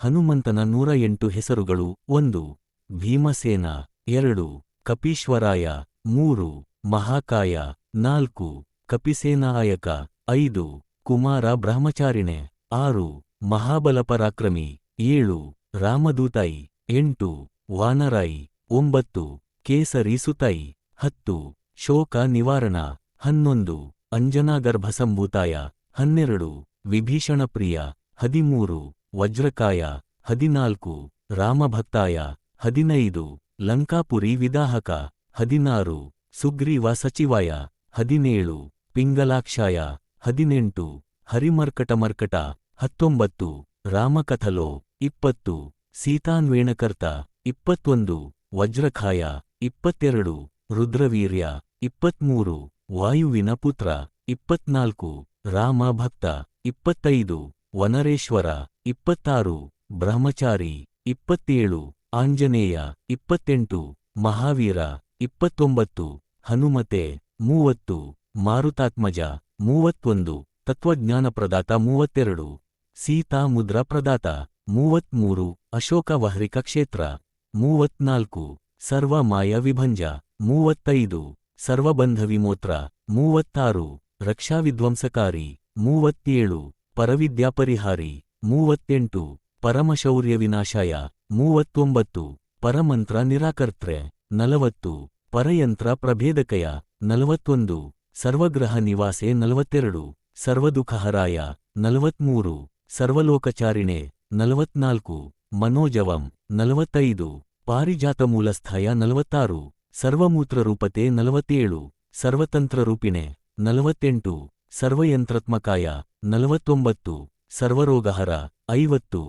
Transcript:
ಹನುಮಂತನ 108 ಹೆಸರುಗಳು 1. ಭೀಮಸೇನ 2. ಕಪೀಶ್ವರಾಯ 3. ಮಹಾಕಾಯ 4. ಕಪಿಸೇನಾಯಕ 5. ಕುಮಾರ ಬ್ರಹ್ಮಚಾರಿಣೆ 6. ಮಹಾಬಲಪರಾಕ್ರಮಿ 7. ರಾಮದೂತೈ 8. ವಾನರೈ 9. ಕೇಸರಿ ಸುತೈ 10. ಶೋಕ ನಿವಾರಣ 11. ಅಂಜನಾಗರ್ಭಸಂಭೂತಾಯ 12. ವಿಭೀಷಣಪ್ರಿಯ 13. ವಜ್ರಕಾಯ 14. ರಾಮಭಕ್ತಾಯ 15. ಲಂಕಾಪುರಿ ವಿದಾಹಕ 16. ಸುಗ್ರೀವ ಸಚಿವಾಯ 17. ಪಿಂಗಲಾಕ್ಷಾಯ 18. ಹರಿಮರ್ಕಟಮರ್ಕಟ 19. ರಾಮಕಥಲೋ 20. ಸೀತಾನ್ವೇಣಕರ್ತ 21. ವಜ್ರಖಾಯ 22. ರುದ್ರವೀರ್ಯ 23. ವಾಯುವಿನ ಪುತ್ರ 24. ರಾಮ ಭಕ್ತ 25. ವನರೇಶ್ವರ 26. ಬ್ರಹ್ಮಚಾರಿ 27. ಆಂಜನೇಯ 28. ಮಹಾವೀರ 29. ಹನುಮತೆ 30. ಮಾರುತಾತ್ಮಜ 31. ತತ್ವಜ್ಞಾನಪ್ರದಾತ 32. ಸೀತಾ ಮುದ್ರಾ ಪ್ರದಾತ 33. ಅಶೋಕ ವಹ್ರಿಕ ಕ್ಷೇತ್ರ 34. ಸರ್ವಮಾಯ ವಿಭಂಜ 35. ಸರ್ವಬಂಧ ವಿಮೋತ್ರ 36. ರಕ್ಷಾವಿಧ್ವಂಸಕಾರಿ 37. ಪರವಿದ್ಯಾಪರಿಹಾರಿ 38. ಪರಮಶೌರ್ಯ ವಿನಾಶಾಯ 39. ಪರಮಂತ್ರ ನಿರಾಕರ್ತ್ರೆ 40. ಪರಯಂತ್ರ ಪ್ರಭೇದಕಯ 41. ಸರ್ವಗ್ರಹ ನಿವಾಸೆ 42. ಸರ್ವದುಃಖಹರಾಯ 43. ಸರ್ವಲೋಕಚಾರಿಣೆ 44. ಮನೋಜವಂ 45. ಪಾರಿಜಾತಮೂಲಸ್ಥಾಯ 46. ಸರ್ವಮೂತ್ರರೂಪತೆ 47. ಸರ್ವತಂತ್ರರೂಪಿಣೆ 48. ಸರ್ವಯಂತ್ರಾತ್ಮಕಾಯ 49. ಸರ್ವರೋಗಹರ 50.